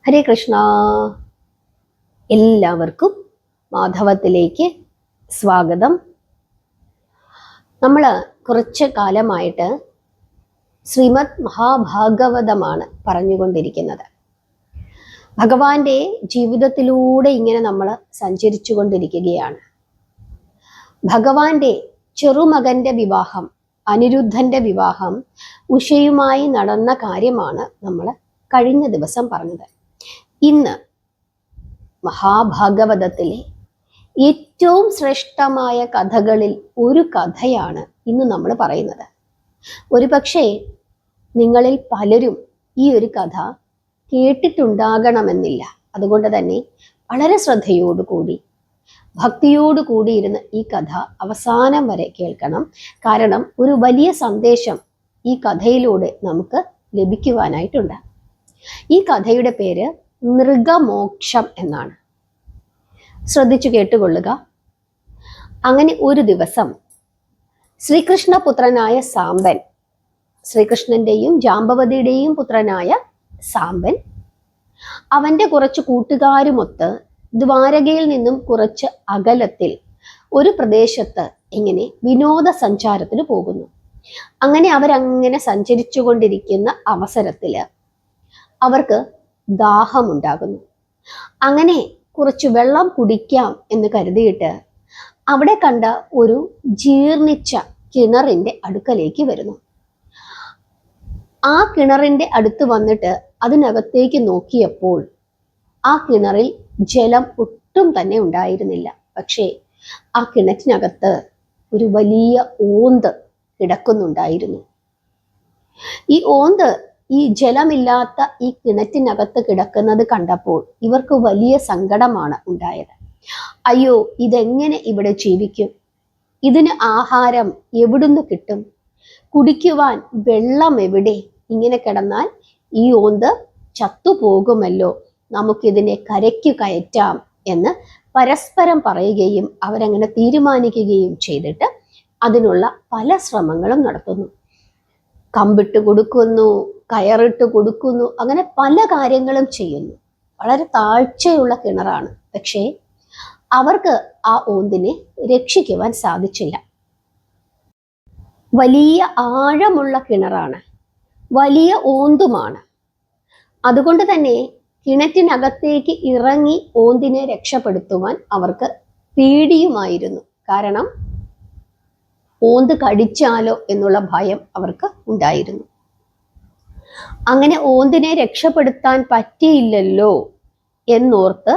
ഹരേ കൃഷ്ണ. എല്ലാവർക്കും മാധവത്തിലേക്ക് സ്വാഗതം. നമ്മൾ കുറച്ച് കാലമായിട്ട് ശ്രീമദ് മഹാഭാഗവതമാണ് പറഞ്ഞുകൊണ്ടിരിക്കുന്നത്. ഭഗവാന്റെ ജീവിതത്തിലൂടെ ഇങ്ങനെ നമ്മൾ സഞ്ചരിച്ചു കൊണ്ടിരിക്കുകയാണ്. ഭഗവാന്റെ ചെറുമകന്റെ വിവാഹം, അനിരുദ്ധന്റെ വിവാഹം ഉഷയുമായി നടന്ന കാര്യമാണ് നമ്മൾ കഴിഞ്ഞ ദിവസം പറഞ്ഞത്. ഇന്ന് മഹാഭാഗവതത്തിലെ ഏറ്റവും ശ്രേഷ്ഠമായ കഥകളിൽ ഒരു കഥയാണ് ഇന്ന് നമ്മൾ പറയുന്നത്. ഒരുപക്ഷെ നിങ്ങളിൽ പലരും ഈ ഒരു കഥ കേട്ടിട്ടുണ്ടാകണമെന്നില്ല. അതുകൊണ്ട് തന്നെ വളരെ ശ്രദ്ധയോടുകൂടി ഭക്തിയോടുകൂടി ഇരുന്ന് ഈ കഥ അവസാനം വരെ കേൾക്കണം. കാരണം ഒരു വലിയ സന്ദേശം ഈ കഥയിലൂടെ നമുക്ക് ലഭിക്കുവാനായിട്ടുണ്ട്. ഈ കഥയുടെ പേര് നൃഗമോക്ഷം എന്നാണ്. ശ്രദ്ധിച്ചു കേട്ടുകൊള്ളുക. അങ്ങനെ ഒരു ദിവസം ശ്രീകൃഷ്ണപുത്രനായ സാംബൻ, ശ്രീകൃഷ്ണന്റെയും ജാമ്പവതിയുടെയും പുത്രനായ സാംബൻ, അവന്റെ കുറച്ച് കൂട്ടുകാരുമൊത്ത് ദ്വാരകയിൽ നിന്നും കുറച്ച് അകലത്തിൽ ഒരു പ്രദേശത്ത് ഇങ്ങനെ വിനോദസഞ്ചാരത്തിന് പോകുന്നു. അങ്ങനെ അവരങ്ങനെ സഞ്ചരിച്ചു കൊണ്ടിരിക്കുന്ന അവസരത്തില് അവർക്ക് ദാഹമുണ്ടാകുന്നു. അങ്ങനെ കുറച്ച് വെള്ളം കുടിക്കാം എന്ന് കരുതിയിട്ട് അവിടെ കണ്ട ഒരു ജീർണിച്ച കിണറിന്റെ അടുക്കലേക്ക് വരുന്നു. ആ കിണറിന്റെ അടുത്ത് വന്നിട്ട് അതിനകത്തേക്ക് നോക്കിയപ്പോൾ ആ കിണറിൽ ജലം ഒട്ടും തന്നെ ഉണ്ടായിരുന്നില്ല. പക്ഷേ ആ കിണറ്റിനകത്ത് ഒരു വലിയ ഓന്ത് കിടക്കുന്നുണ്ടായിരുന്നു. ഈ ഓന്ത് ഈ ജലമില്ലാത്ത ഈ കിണറ്റിനകത്ത് കിടക്കുന്നത് കണ്ടപ്പോൾ ഇവർക്ക് വലിയ സങ്കടമാണ് ഉണ്ടായത്. അയ്യോ, ഇതെങ്ങനെ ഇവിടെ ജീവിക്കും? ഇതിന് ആഹാരം എവിടുന്ന് കിട്ടും? കുടിക്കുവാൻ വെള്ളം എവിടെ? ഇങ്ങനെ കിടന്നാൽ ഈ ഓന്ത് ചത്തുപോകുമല്ലോ, നമുക്കിതിനെ കരയ്ക്ക് കയറ്റാം എന്ന് പരസ്പരം പറയുകയും അവരങ്ങനെ തീരുമാനിക്കുകയും ചെയ്തിട്ട് അതിനുള്ള പല ശ്രമങ്ങളും നടത്തുന്നു. കമ്പിട്ട് കൊടുക്കുന്നു, കയറിട്ട് കൊടുക്കുന്നു, അങ്ങനെ പല കാര്യങ്ങളും ചെയ്യുന്നു. വളരെ താഴ്ചയുള്ള കിണറാണ്. പക്ഷേ അവർക്ക് ആ ഓന്തിനെ രക്ഷിക്കുവാൻ സാധിച്ചില്ല. വലിയ ആഴമുള്ള കിണറാണ്, വലിയ ഓന്തുമാണ്. അതുകൊണ്ട് തന്നെ കിണറ്റിനകത്തേക്ക് ഇറങ്ങി ഓന്തിനെ രക്ഷപ്പെടുത്തുവാൻ അവർക്ക് പേടിയുമായിരുന്നു. കാരണം ഓന്ത് കടിച്ചാലോ എന്നുള്ള ഭയം അവർക്ക് ഉണ്ടായിരുന്നു. അങ്ങനെ ഓന്തിനെ രക്ഷപ്പെടുത്താൻ പറ്റിയില്ലല്ലോ എന്നോർത്ത്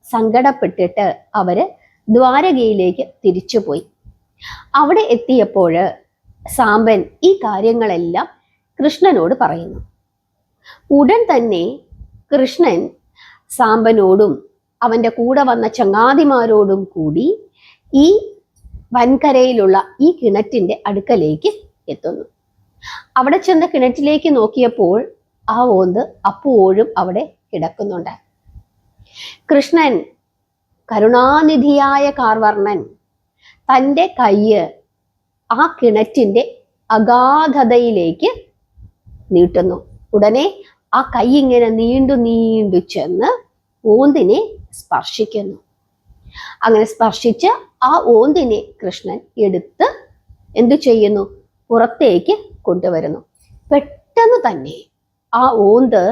സങ്കടപ്പെട്ടിട്ട് അവര് ദ്വാരകയിലേക്ക് തിരിച്ചുപോയി. അവിടെ എത്തിയപ്പോൾ സാംബൻ ഈ കാര്യങ്ങളെല്ലാം കൃഷ്ണനോട് പറയുന്നു. ഉടൻ തന്നെ കൃഷ്ണൻ സാംബനോടും അവൻ്റെ കൂടെ വന്ന ചങ്ങാതിമാരോടും കൂടി ഈ വൻകരയിലുള്ള ഈ കിണറ്റിന്റെ അടുക്കലേക്ക് എത്തുന്നു. അവിടെ ചെന്ന് കിണറ്റിലേക്ക് നോക്കിയപ്പോൾ ആ ഓന്ത് അപ്പോഴും അവിടെ കിടക്കുന്നുണ്ട്. കൃഷ്ണൻ, കരുണാനിധിയായ കാർവർണ്ണൻ, തൻ്റെ കയ്യ് ആ കിണറ്റിന്റെ അഗാധതയിലേക്ക് നീട്ടുന്നു. ഉടനെ ആ കൈ ഇങ്ങനെ നീണ്ടു ചെന്ന് ഓന്തിനെ സ്പർശിക്കുന്നു. അങ്ങനെ സ്പർശിച്ച് ആ ഓന്തിനെ കൃഷ്ണൻ എടുത്ത് എന്തു ചെയ്യുന്നു? പുറത്തേക്ക് കൊണ്ടുവരുന്നു. പെട്ടെന്ന് തന്നെ ആ ഓന്ത്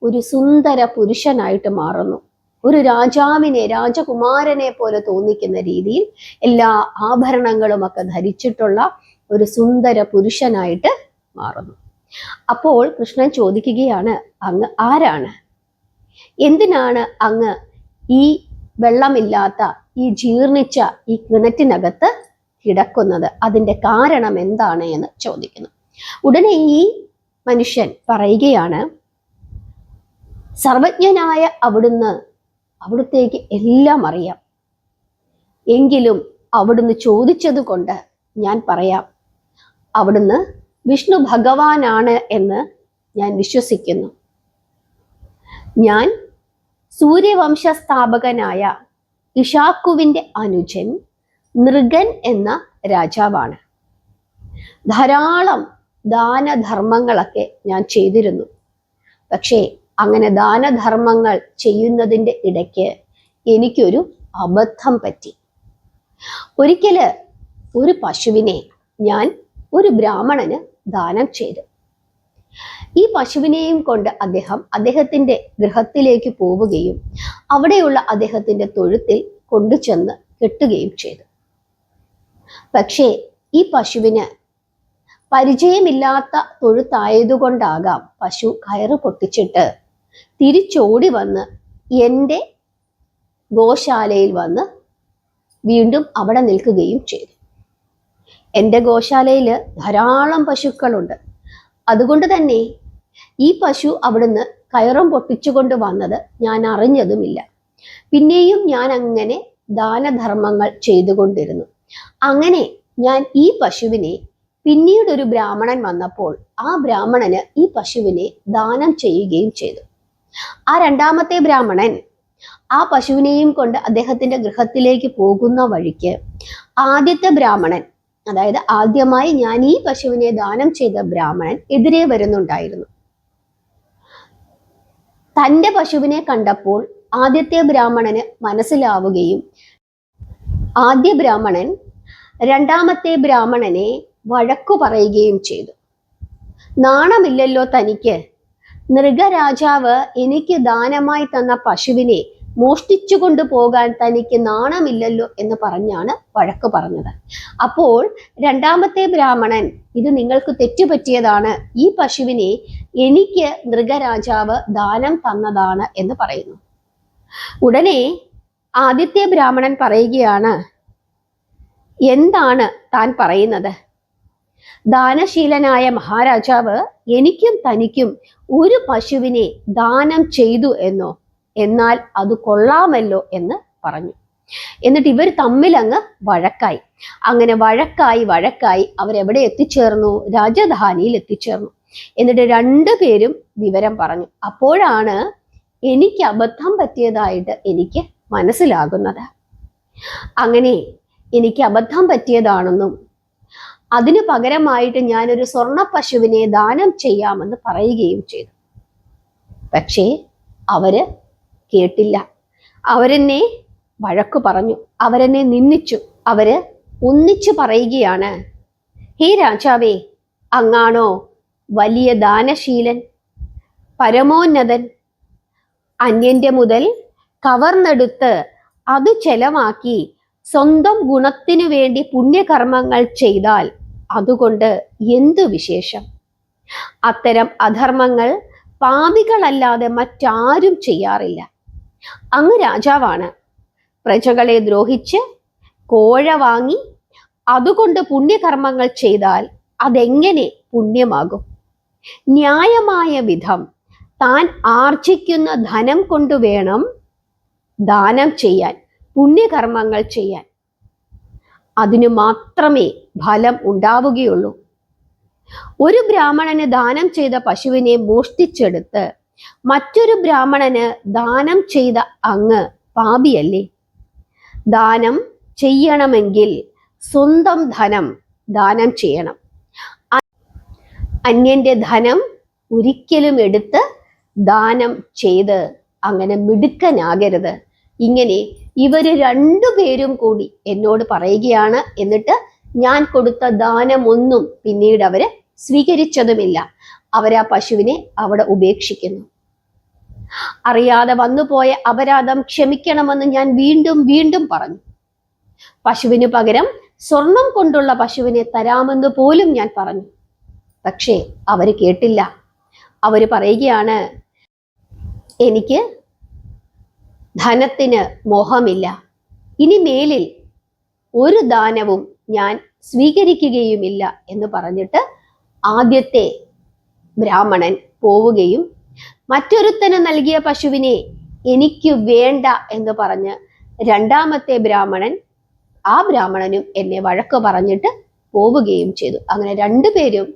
ഒരു സുന്ദര പുരുഷനായിട്ട് മാറുന്നു. ഒരു രാജാവിനെ, രാജകുമാരനെ പോലെ തോന്നിക്കുന്ന രീതിയിൽ എല്ലാ ആഭരണങ്ങളും ഒക്കെ ധരിച്ചിട്ടുള്ള ഒരു സുന്ദര പുരുഷനായിട്ട് മാറുന്നു. അപ്പോൾ കൃഷ്ണൻ ചോദിക്കുകയാണ്, അങ്ങ് ആരാണ്? എന്തിനാണ് അങ്ങ് ഈ വെള്ളമില്ലാത്ത ഈ ജീർണിച്ച ഈ കിണറ്റിനകത്ത് കിടക്കുന്നത്? അതിൻ്റെ കാരണം എന്താണ് എന്ന് ചോദിക്കുന്നു. ഉടനെ ഈ മനുഷ്യൻ പറയുകയാണ്, സർവജ്ഞനായ അവിടുത്തേക്ക് എല്ലാം അറിയാം. എങ്കിലും അവിടുന്ന് ചോദിച്ചത് കൊണ്ട് ഞാൻ പറയാം. അവിടുന്ന് വിഷ്ണു ഭഗവാനാണ് എന്ന് ഞാൻ വിശ്വസിക്കുന്നു. ഞാൻ സൂര്യവംശ സ്ഥാപകനായ ഇഷാക്കുവിൻ്റെ അനുജൻ നൃഗൻ എന്ന രാജാവാണ്. ധാരാളം ദാനധർമ്മങ്ങളൊക്കെ ഞാൻ ചെയ്തിരുന്നു. പക്ഷേ അങ്ങനെ ദാനധർമ്മങ്ങൾ ചെയ്യുന്നതിൻ്റെ ഇടയ്ക്ക് എനിക്കൊരു അബദ്ധം പറ്റി. ഒരിക്കല് ഒരു പശുവിനെ ഞാൻ ഒരു ബ്രാഹ്മണന് ദാനം ചെയ്തു. ഈ പശുവിനെയും കൊണ്ട് അദ്ദേഹത്തിന്റെ ഗൃഹത്തിലേക്ക് പോവുകയും അവിടെയുള്ള അദ്ദേഹത്തിന്റെ തൊഴുത്തിൽ കൊണ്ടുചെന്ന് കെട്ടുകയും ചെയ്തു. പക്ഷേ ഈ പശുവിന് പരിചയമില്ലാത്ത തൊഴുത്തായതുകൊണ്ടാകാം പശു കയറ് പൊട്ടിച്ചിട്ട് തിരിച്ചോടി വന്ന് എൻ്റെ ഗോശാലയിൽ വന്ന് വീണ്ടും അവിടെ നിൽക്കുകയും ചെയ്തു. എൻ്റെ ഗോശാലയിൽ ധാരാളം പശുക്കളുണ്ട്. അതുകൊണ്ട് തന്നെ ഈ പശു അവിടുന്ന് കയറും പൊട്ടിച്ചുകൊണ്ട് വന്നത് ഞാൻ അറിഞ്ഞതുമില്ല. പിന്നെയും ഞാൻ അങ്ങനെ ദാനധർമ്മങ്ങൾ ചെയ്തുകൊണ്ടിരുന്നു. അങ്ങനെ ഞാൻ ഈ പശുവിനെ പിന്നീട് ഒരു ബ്രാഹ്മണൻ വന്നപ്പോൾ ആ ബ്രാഹ്മണന് ഈ പശുവിനെ ദാനം ചെയ്യുകയും ചെയ്തു. ആ രണ്ടാമത്തെ ബ്രാഹ്മണൻ ആ പശുവിനെയും കൊണ്ട് അദ്ദേഹത്തിന്റെ ഗൃഹത്തിലേക്ക് പോകുന്ന വഴിക്ക് ആദ്യത്തെ ബ്രാഹ്മണൻ, അതായത് ആദ്യമായി ഞാൻ ഈ പശുവിനെ ദാനം ചെയ്ത ബ്രാഹ്മണൻ എതിരെ വരുന്നുണ്ടായിരുന്നു. തൻ്റെ പശുവിനെ കണ്ടപ്പോൾ ആദ്യത്തെ ബ്രാഹ്മണന് മനസ്സിലാവുകയും ആദ്യ ബ്രാഹ്മണൻ രണ്ടാമത്തെ ബ്രാഹ്മണനെ വഴക്കു പറയുകയും ചെയ്തു. നാണമില്ലല്ലോ തനിക്ക്, നൃഗരാജാവ് എനിക്ക് ദാനമായി തന്ന പശുവിനെ മോഷ്ടിച്ചു കൊണ്ടുപോകാൻ തനിക്ക് നാണമില്ലല്ലോ എന്ന് പറഞ്ഞാണ് വഴക്ക് പറഞ്ഞത്. അപ്പോൾ രണ്ടാമത്തെ ബ്രാഹ്മണൻ, ഇത് നിങ്ങൾക്ക് തെറ്റുപറ്റിയതാണ്, ഈ പശുവിനെ എനിക്ക് നൃഗരാജാവ് ദാനം തന്നതാണ് എന്ന് പറയുന്നു. ഉടനെ ആദ്യത്തെ ബ്രാഹ്മണൻ പറയുകയാണ്, എന്താണ് താൻ പറയുന്നത്? ദാനശീലനായ മഹാരാജാവ് എനിക്കും തനിക്കും ഒരു പശുവിനെ ദാനം ചെയ്തു എന്നോ? എന്നാൽ അത് കൊള്ളാമല്ലോ എന്ന് പറഞ്ഞു. എന്നിട്ട് ഇവർ തമ്മിൽ അങ്ങ് വഴക്കായി. അങ്ങനെ വഴക്കായി അവരെവിടെ എത്തിച്ചേർന്നു? രാജധാനിയിൽ എത്തിച്ചേർന്നു. എന്നിട്ട് രണ്ടുപേരും വിവരം പറഞ്ഞു. അപ്പോഴാണ് എനിക്ക് അബദ്ധം പറ്റിയതായിട്ട് എനിക്ക് മനസ്സിലാകുന്നത്. അങ്ങനെ എനിക്ക് അബദ്ധം പറ്റിയതാണെന്നും അതിനു പകരമായിട്ട് ഞാനൊരു സ്വർണ്ണ പശുവിനെ ദാനം ചെയ്യാമെന്ന് പറയുകയും ചെയ്തു. പക്ഷേ അവര് കേട്ടില്ല. അവരെന്നെ വഴക്കു പറഞ്ഞു, അവരെന്നെ നിന്ദിച്ചു. അവര് ഒന്നിച്ചു പറയുകയാണ്, ഹേ രാജാവേ, അങ്ങാണോ വലിയ ദാനശീലൻ, പരമോന്നതൻ. അന്യന്റെ മുതൽ കവർന്നെടുത്ത് അത് ചെലവാക്കി സ്വന്തം ഗുണത്തിനു വേണ്ടി പുണ്യകർമ്മങ്ങൾ ചെയ്താൽ അതുകൊണ്ട് എന്തു വിശേഷം? അത്തരം അധർമ്മങ്ങൾ പാപികളല്ലാതെ മറ്റാരും ചെയ്യാറില്ല. അങ്ങ് രാജാവാണ്. പ്രജകളെ ദ്രോഹിച്ച് കോഴ വാങ്ങി അതുകൊണ്ട് പുണ്യകർമ്മങ്ങൾ ചെയ്താൽ അതെങ്ങനെ പുണ്യമാകും? ന്യായമായ വിധം താൻ ആർജിക്കുന്ന ധനം കൊണ്ട് വേണം ദാനം ചെയ്യാൻ, പുണ്യകർമ്മങ്ങൾ ചെയ്യാൻ. അതിനു മാത്രമേ ഫലം ഉണ്ടാവുകയുള്ളൂ. ഒരു ബ്രാഹ്മണന് ദാനം ചെയ്ത പശുവിനെ മോഷ്ടിച്ചെടുത്ത് മറ്റൊരു ബ്രാഹ്മണന് ദാനം ചെയ്ത അങ്ങ് പാപിയല്ലേ? ദാനം ചെയ്യണമെങ്കിൽ സ്വന്തം ധനം ദാനം ചെയ്യണം. അന്യന്റെ ധനം ഒരിക്കലും എടുത്ത് ദാനം ചെയ്ത് അങ്ങനെ മിടുക്കനാകരുത്. ഇങ്ങനെ ഇവര് രണ്ടുപേരും കൂടി എന്നോട് പറയുകയാണ്. എന്നിട്ട് ഞാൻ കൊടുത്ത ദാനമൊന്നും പിന്നീട് അവര് സ്വീകരിച്ചതുമില്ല. അവരാ പശുവിനെ അവിടെ ഉപേക്ഷിക്കുന്നു. അറിയാതെ വന്നുപോയ അപരാധം ക്ഷമിക്കണമെന്ന് ഞാൻ വീണ്ടും വീണ്ടും പറഞ്ഞു. പശുവിന് പകരം സ്വർണം കൊണ്ടുള്ള പശുവിനെ തരാമെന്ന് പോലും ഞാൻ പറഞ്ഞു. പക്ഷേ അവര് കേട്ടില്ല. അവര് പറയുകയാണ്, എനിക്ക് ധനത്തിന് മോഹമില്ല, ഇനി മേലിൽ ഒരു ദാനവും ഞാൻ സ്വീകരിക്കുകയുമില്ല എന്ന് പറഞ്ഞിട്ട് ആദ്യത്തെ ബ്രാഹ്മണൻ പോവുകയും മറ്റൊരുത്തന് നൽകിയ പശുവിനെ എനിക്ക് വേണ്ട എന്ന് പറഞ്ഞ് രണ്ടാമത്തെ ബ്രാഹ്മണൻ, ആ ബ്രാഹ്മണനും എന്നെ വഴക്ക് പറഞ്ഞിട്ട് പോവുകയും ചെയ്തു. അങ്ങനെ രണ്ടുപേരും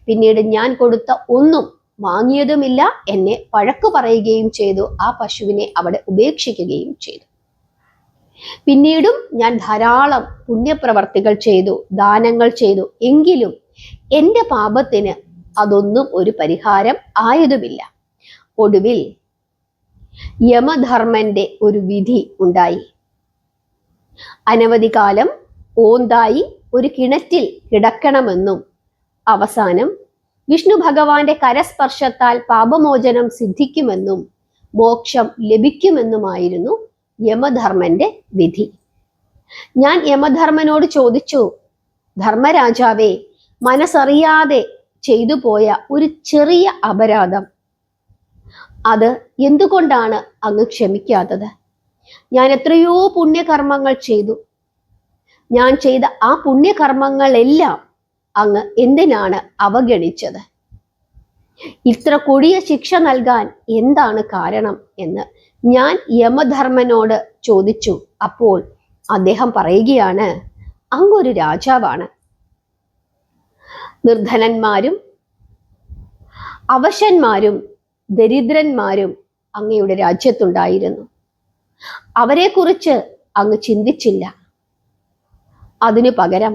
പിന്നീട് ഞാൻ കൊടുത്ത ഒന്നും വാങ്ങിയതുമില്ല, എന്നെ വഴക്ക് പറയുകയും ചെയ്തു. ആ പശുവിനെ അവിടെ ഉപേക്ഷിക്കുകയും ചെയ്തു. പിന്നീടും ഞാൻ ധാരാളം പുണ്യപ്രവർത്തികൾ ചെയ്തു, ദാനങ്ങൾ ചെയ്തു. എങ്കിലും എൻ്റെ പാപത്തിന് അതൊന്നും ഒരു പരിഹാരം ആയതുമില്ല. ഒടുവിൽ യമധർമ്മന്റെ ഒരു വിധി ഉണ്ടായി. അനവധി കാലം ഓന്തായി ഒരു കിണറ്റിൽ കിടക്കണമെന്നും അവസാനം വിഷ്ണു ഭഗവാന്റെ കരസ്പർശത്താൽ പാപമോചനം സിദ്ധിക്കുമെന്നും മോക്ഷം ലഭിക്കുമെന്നുമായിരുന്നു യമധർമ്മന്റെ വിധി. ഞാൻ യമധർമ്മനോട് ചോദിച്ചു, ധർമ്മരാജാവേ, മനസ്സറിയാതെ ചെയ്തു പോയ ഒരു ചെറിയ അപരാധം, അത് എന്തുകൊണ്ടാണ് അങ്ങ് ക്ഷമിക്കാത്തത്? ഞാൻ എത്രയോ പുണ്യകർമ്മങ്ങൾ ചെയ്തു. ഞാൻ ചെയ്ത ആ പുണ്യകർമ്മങ്ങളെല്ലാം അങ്ങ് എന്തിനാണ് അവഗണിച്ചത്? ഇത്ര കൊടിയ ശിക്ഷ നൽകാൻ എന്താണ് കാരണം എന്ന് ഞാൻ യമധർമ്മനോട് ചോദിച്ചു. അപ്പോൾ അദ്ദേഹം പറയുകയാണ്, അങ്ങൊരു രാജാവാണ്. നിർധനന്മാരും അവശന്മാരും ദരിദ്രന്മാരും അങ്ങയുടെ രാജ്യത്തുണ്ടായിരുന്നു. അവരെക്കുറിച്ച് അങ്ങ് ചിന്തിച്ചില്ല. അതിനു പകരം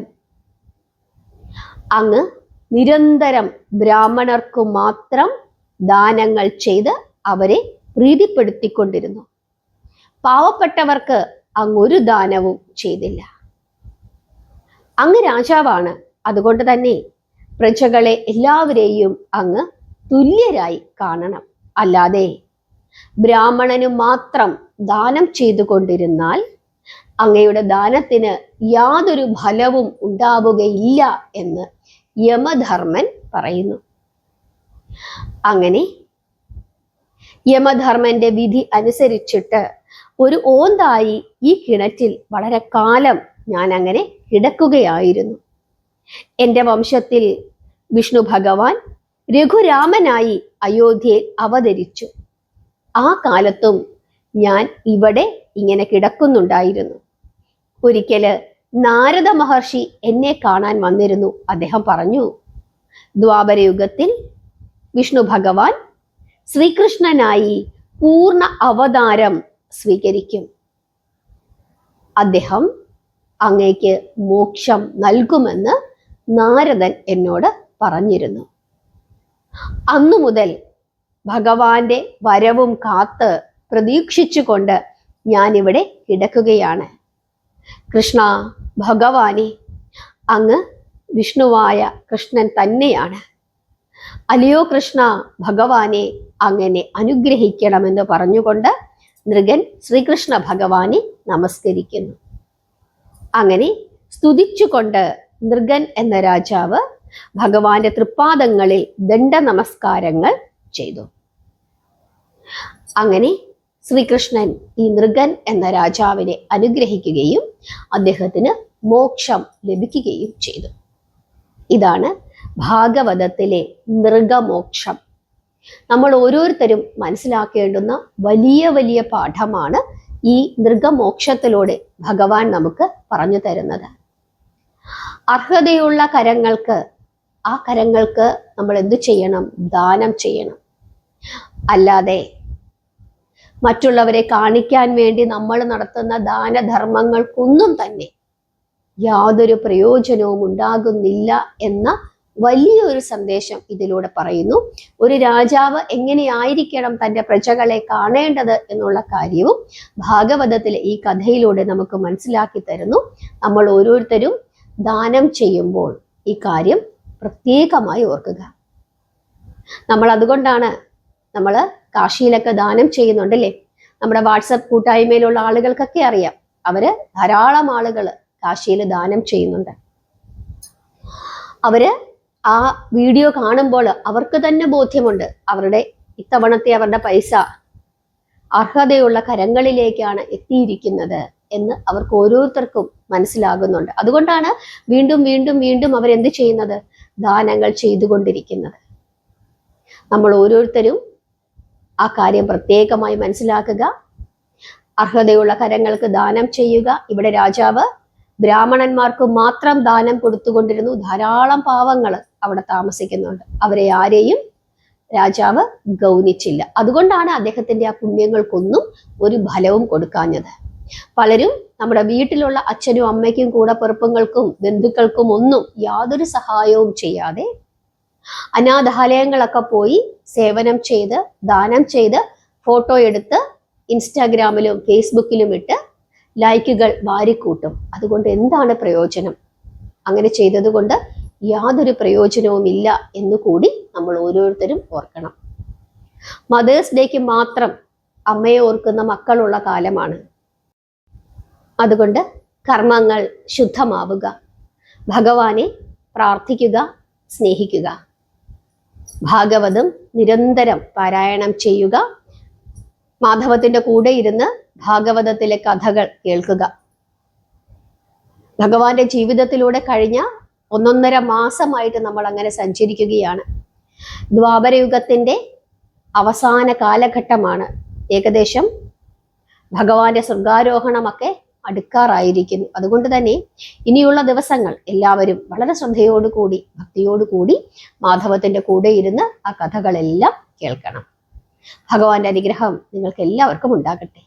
അങ്ങ് നിരന്തരം ബ്രാഹ്മണർക്കു മാത്രം ദാനങ്ങൾ ചെയ്ത് അവരെ പ്രീതിപ്പെടുത്തിക്കൊണ്ടിരുന്നു. പാവപ്പെട്ടവർക്ക് അങ്ങ് ഒരു ദാനവും ചെയ്തില്ല. അങ്ങ് രാജാവാണ്. അതുകൊണ്ട് തന്നെ പ്രജകളെ എല്ലാവരെയും അങ്ങ് തുല്യരായി കാണണം. അല്ലാതെ ബ്രാഹ്മണന് മാത്രം ദാനം ചെയ്തുകൊണ്ടിരുന്നാൽ അങ്ങയുടെ ദാനത്തിന് യാതൊരു ഫലവും ഉണ്ടാവുകയില്ല എന്ന് യമധർമ്മൻ പറയുന്നു. അങ്ങനെ യമധർമ്മന്റെ വിധി അനുസരിച്ചിട്ട് ഒരു ഓന്തായി ഈ കിണറ്റിൽ വളരെ കാലം ഞാൻ അങ്ങനെ കിടക്കുകയായിരുന്നു. എൻ്റെ വംശത്തിൽ വിഷ്ണു ഭഗവാൻ രഘുരാമനായി അയോധ്യയിൽ അവതരിച്ചു. ആ കാലത്തും ഞാൻ ഇവിടെ ഇങ്ങനെ കിടക്കുന്നുണ്ടായിരുന്നു. ഒരിക്കല് നാരദ മഹർഷി എന്നെ കാണാൻ വന്നിരുന്നു. അദ്ദേഹം പറഞ്ഞു, ദ്വാപരയുഗത്തിൽ വിഷ്ണു ഭഗവാൻ ശ്രീകൃഷ്ണനായി പൂർണ്ണ അവതാരം സ്വീകരിക്കും. അദ്ദേഹം അങ്ങേക്ക് മോക്ഷം നൽകുമെന്ന് നാരദൻ എന്നോട് പറഞ്ഞിരുന്നു. അന്നു മുതൽ ഭഗവാന്റെ വരവും കാത്ത് പ്രതീക്ഷിച്ചുകൊണ്ട് ഞാനിവിടെ കിടക്കുകയാണ്. കൃഷ്ണ ഭഗവാനെ, അങ്ങ് വിഷ്ണുവായ കൃഷ്ണൻ തന്നെയാണ്. അല്ലയോ കൃഷ്ണ ഭഗവാനെ, അങ്ങനെ അനുഗ്രഹിക്കണമെന്ന് പറഞ്ഞുകൊണ്ട് നൃഗൻ ശ്രീകൃഷ്ണ ഭഗവാനെ നമസ്കരിക്കുന്നു. അങ്ങനെ സ്തുതിച്ചുകൊണ്ട് നൃഗൻ എന്ന രാജാവ് ഭഗവാന്റെ തൃപ്പാദങ്ങളിൽ ദണ്ഡ നമസ്കാരങ്ങൾ ചെയ്തു. അങ്ങനെ ശ്രീകൃഷ്ണൻ ഈ നൃഗൻ എന്ന രാജാവിനെ അനുഗ്രഹിക്കുകയും അദ്ദേഹത്തിന് മോക്ഷം ലഭിക്കുകയും ചെയ്തു. ഇതാണ് ഭാഗവതത്തിലെ നൃഗമോക്ഷം. നമ്മൾ ഓരോരുത്തരും മനസ്സിലാക്കേണ്ടുന്ന വലിയ വലിയ പാഠമാണ് ഈ നൃഗമോക്ഷത്തിലൂടെ ഭഗവാൻ നമുക്ക് പറഞ്ഞു തരുന്നത്. അർഹതയുള്ള കരങ്ങൾക്ക്, ആ കരങ്ങൾക്ക് നമ്മൾ എന്തു ചെയ്യണം? ദാനം ചെയ്യണം. അല്ലാതെ മറ്റുള്ളവരെ കാണിക്കാൻ വേണ്ടി നമ്മൾ നടത്തുന്ന ദാനധർമ്മങ്ങൾക്കൊന്നും തന്നെ യാതൊരു പ്രയോജനവും ഉണ്ടാകുന്നില്ല എന്ന വലിയൊരു സന്ദേശം ഇതിലൂടെ പറയുന്നു. ഒരു രാജാവ് എങ്ങനെയായിരിക്കണം തൻ്റെ പ്രജകളെ കാണേണ്ടത് എന്നുള്ള കാര്യവും ഭാഗവതത്തിലെ ഈ കഥയിലൂടെ നമുക്ക് മനസ്സിലാക്കി തരുന്നു. നമ്മൾ ഓരോരുത്തരും ദാനം ചെയ്യുമ്പോൾ ഈ കാര്യം പ്രത്യേകമായി ഓർക്കുക. നമ്മൾ അതുകൊണ്ടാണ് നമ്മൾ കാശിയിലൊക്കെ ദാനം ചെയ്യുന്നുണ്ടല്ലേ. നമ്മുടെ വാട്സപ്പ് കൂട്ടായ്മയിലുള്ള ആളുകൾക്കൊക്കെ അറിയാം, അവര് ധാരാളം ആളുകൾ കാശിയിൽ ദാനം ചെയ്യുന്നുണ്ട്. അവര് ആ വീഡിയോ കാണുമ്പോൾ അവർക്ക് തന്നെ ബോധ്യമുണ്ട് അവരുടെ ഇത്തവണത്തെ അവരുടെ പൈസ അർഹതയുള്ള കരങ്ങളിലേക്കാണ് എത്തിയിരിക്കുന്നത് എന്ന് അവർക്ക് ഓരോരുത്തർക്കും മനസ്സിലാകുന്നുണ്ട്. അതുകൊണ്ടാണ് വീണ്ടും വീണ്ടും വീണ്ടും അവരെന്ത് ചെയ്യുന്നത്? ദാനങ്ങൾ ചെയ്തുകൊണ്ടിരിക്കുന്നത്. നമ്മൾ ഓരോരുത്തരും ആ കാര്യം പ്രത്യേകമായി മനസ്സിലാക്കുക. അർഹതയുള്ള കരങ്ങൾക്ക് ദാനം ചെയ്യുക. ഇവിടെ രാജാവ് ബ്രാഹ്മണന്മാർക്ക് മാത്രം ദാനം കൊടുത്തുകൊണ്ടിരുന്നു. ധാരാളം പാവങ്ങൾ അവിടെ താമസിക്കുന്നുണ്ട്. അവരെ ആരെയും രാജാവ് ഗൗനിച്ചില്ല. അതുകൊണ്ടാണ് അദ്ദേഹത്തിന്റെ ആ പുണ്യങ്ങൾക്കൊന്നും ഒരു ഫലവും കൊടുക്കാഞ്ഞത്. പലരും നമ്മുടെ വീട്ടിലുള്ള അച്ഛനും അമ്മയ്ക്കും കൂടപ്പിറപ്പുകൾക്കും ബന്ധുക്കൾക്കും ഒന്നും യാതൊരു സഹായവും ചെയ്യാതെ അനാഥാലയങ്ങളൊക്കെ പോയി സേവനം ചെയ്ത് ദാനം ചെയ്ത് ഫോട്ടോ എടുത്ത് ഇൻസ്റ്റാഗ്രാമിലും ഫേസ്ബുക്കിലും ഇട്ട് ലൈക്കുകൾ വാരിക്കൂട്ടും. അതുകൊണ്ട് എന്താണ് പ്രയോജനം? അങ്ങനെ ചെയ്തതുകൊണ്ട് യാതൊരു പ്രയോജനവുമില്ല എന്ന് കൂടി നമ്മൾ ഓരോരുത്തരും ഓർക്കണം. മദേഴ്സ് ഡേക്ക് മാത്രം അമ്മയെ ഓർക്കുന്ന മക്കളുള്ള കാലമാണ്. അതുകൊണ്ട് കർമ്മങ്ങൾ ശുദ്ധമാവുക, ഭഗവാനെ പ്രാർത്ഥിക്കുക, സ്നേഹിക്കുക, ഭാഗവതം നിരന്തരം പാരായണം ചെയ്യുക, മാധവത്തിന്റെ കൂടെ ഇരുന്ന് ഭാഗവതത്തിലെ കഥകൾ കേൾക്കുക. ഭഗവാന്റെ ജീവിതത്തിലൂടെ കഴിഞ്ഞ 1.5 മാസമായിട്ട് നമ്മൾ അങ്ങനെ സഞ്ചരിക്കുകയാണ്. ദ്വാപരയുഗത്തിന്റെ അവസാന കാലഘട്ടമാണ്. ഏകദേശം ഭഗവാന്റെ സ്വർഗാരോഹണമൊക്കെ അടുക്കാറായിരിക്കുന്നു. അതുകൊണ്ട് തന്നെ ഇനിയുള്ള ദിവസങ്ങൾ എല്ലാവരും വളരെ ശ്രദ്ധയോടുകൂടി ഭക്തിയോടുകൂടി മാധവത്തിന്റെ കൂടെ ഇരുന്ന് ആ കഥകളെല്ലാം കേൾക്കണം. ഭഗവാന്റെ അനുഗ്രഹം നിങ്ങൾക്ക് എല്ലാവർക്കും ഉണ്ടാകട്ടെ.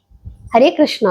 ഹരേ കൃഷ്ണ.